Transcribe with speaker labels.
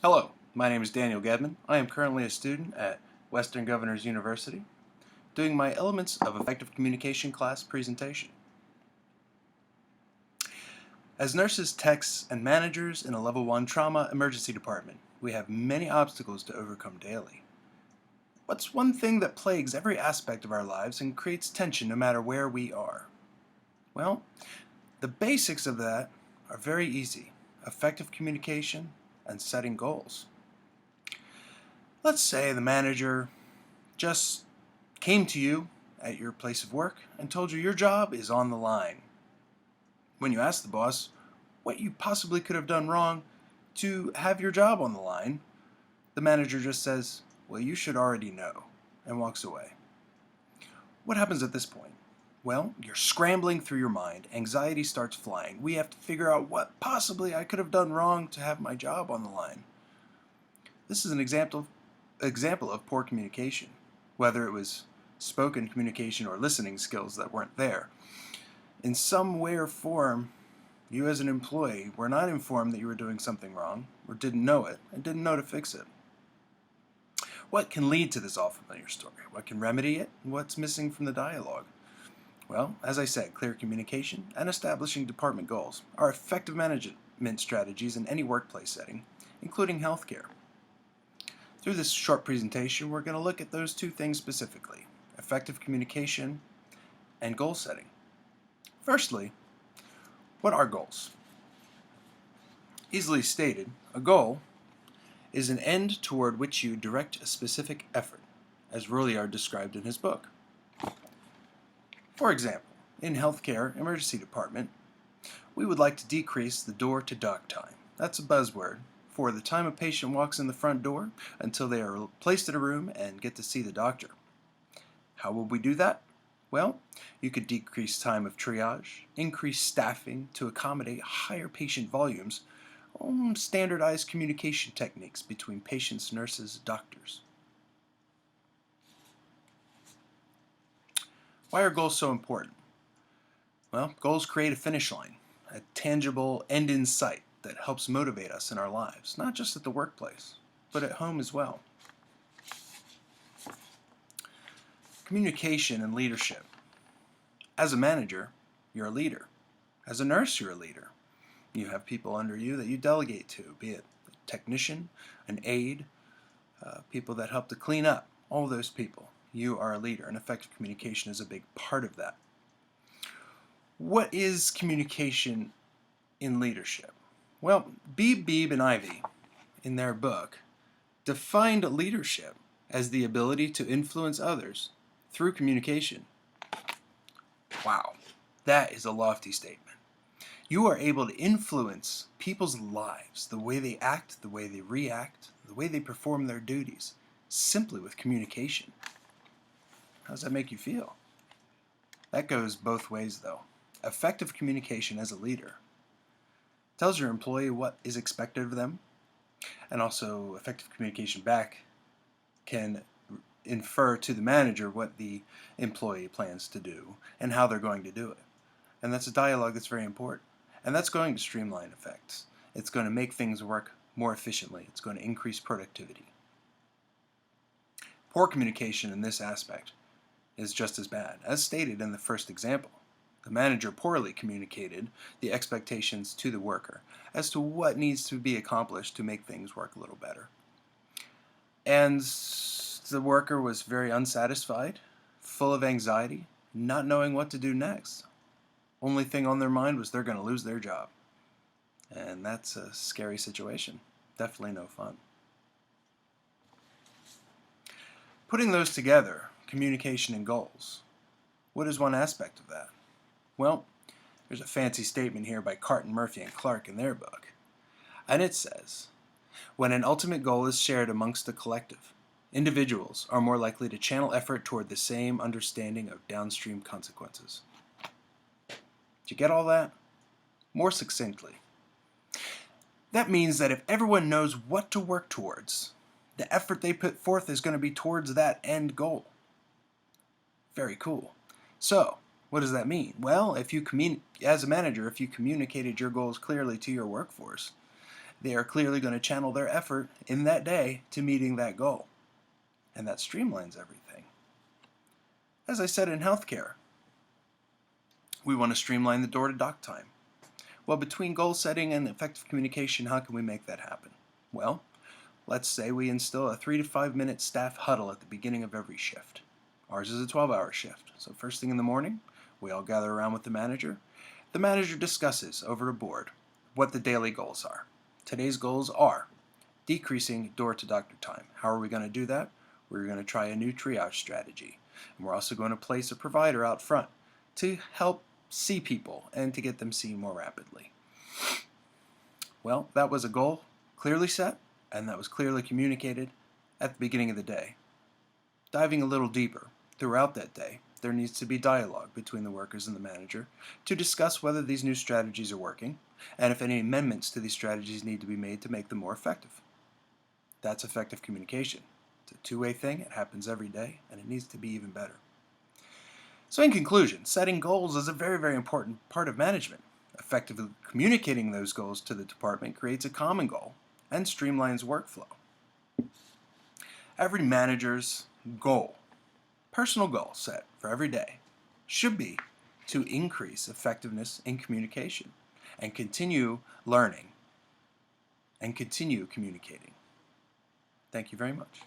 Speaker 1: Hello, my name is Daniel Gedman. I am currently a student at Western Governors University doing my Elements of Effective Communication class presentation. As nurses, techs, and managers in a Level 1 trauma emergency department, we have many obstacles to overcome daily. What's one thing that plagues every aspect of our lives and creates tension no matter where we are? Well, the basics of that are very easy: effective communication and setting goals. Let's say the manager just came to you at your place of work and told you your job is on the line. When you ask the boss what you possibly could have done wrong to have your job on the line, the manager just says, "Well, you should already know," and walks away. What happens at this point? Well, you're scrambling through your mind. Anxiety starts flying. We have to figure out what possibly I could have done wrong to have my job on the line. This is an example of poor communication, whether it was spoken communication or listening skills that weren't there. In some way or form, you as an employee were not informed that you were doing something wrong, or didn't know it, and didn't know to fix it. What can lead to this all familiar story? What can remedy it? What's missing from the dialogue? Well, as I said, clear communication and establishing department goals are effective management strategies in any workplace setting, including healthcare. Through this short presentation, we're going to look at those two things specifically: effective communication and goal setting. Firstly, what are goals? Easily stated, a goal is an end toward which you direct a specific effort, as Rouliard described in his book. For example, in healthcare emergency department, we would like to decrease the door-to-doc time. That's a buzzword for the time a patient walks in the front door until they are placed in a room and get to see the doctor. How would we do that? Well, you could decrease time of triage, increase staffing to accommodate higher patient volumes, standardize communication techniques between patients, nurses, doctors. Why are goals so important? Well, goals create a finish line, a tangible end in sight that helps motivate us in our lives, not just at the workplace, but at home as well. Communication and leadership. As a manager, you're a leader. As a nurse, you're a leader. You have people under you that you delegate to, be it a technician, an aide, people that help to clean up, all those people. You are a leader, and effective communication is a big part of that. What is communication in leadership? Well, Beebe and Ivy, in their book, defined leadership as the ability to influence others through communication. Wow, that is a lofty statement. You are able to influence people's lives, the way they act, the way they react, the way they perform their duties, simply with communication. How does that make you feel? That goes both ways, though. Effective communication as a leader tells your employee what is expected of them, and also effective communication back can infer to the manager what the employee plans to do and how they're going to do it. And that's a dialogue that's very important. And that's going to streamline effects. It's going to make things work more efficiently. It's going to increase productivity. Poor communication in this aspect is just as bad. As stated in the first example, the manager poorly communicated the expectations to the worker as to what needs to be accomplished to make things work a little better. And the worker was very unsatisfied, full of anxiety, not knowing what to do next. Only thing on their mind was they're going to lose their job. And that's a scary situation. Definitely no fun. Putting those together, communication and goals, what is one aspect of that? Well, there's a fancy statement here by Carton, Murphy, and Clark in their book. And it says, when an ultimate goal is shared amongst a collective, individuals are more likely to channel effort toward the same understanding of downstream consequences. Did you get all that? More succinctly, that means that if everyone knows what to work towards, the effort they put forth is going to be towards that end goal. Very cool. So, what does that mean? Well, if you as a manager, if you communicated your goals clearly to your workforce, they are clearly going to channel their effort in that day to meeting that goal. And that streamlines everything. As I said in healthcare, we want to streamline the door-to-doc time. Well, between goal setting and effective communication, how can we make that happen? Well, let's say we instill a 3 to 5 minute staff huddle at the beginning of every shift. Ours is a 12-hour shift, so first thing in the morning, we all gather around with the manager. The manager discusses over a board what the daily goals are. Today's goals are decreasing door-to-doctor time. How are we going to do that? We're going to try a new triage strategy. And we're also going to place a provider out front to help see people and to get them seen more rapidly. Well, that was a goal clearly set, and that was clearly communicated at the beginning of the day. Diving a little deeper, throughout that day, there needs to be dialogue between the workers and the manager to discuss whether these new strategies are working, and if any amendments to these strategies need to be made to make them more effective. That's effective communication. It's a two-way thing, it happens every day, and it needs to be even better. So in conclusion, setting goals is a very, very important part of management. Effectively communicating those goals to the department creates a common goal and streamlines workflow. Every manager's goal, personal goal set for every day, should be to increase effectiveness in communication and continue learning and continue communicating. Thank you very much.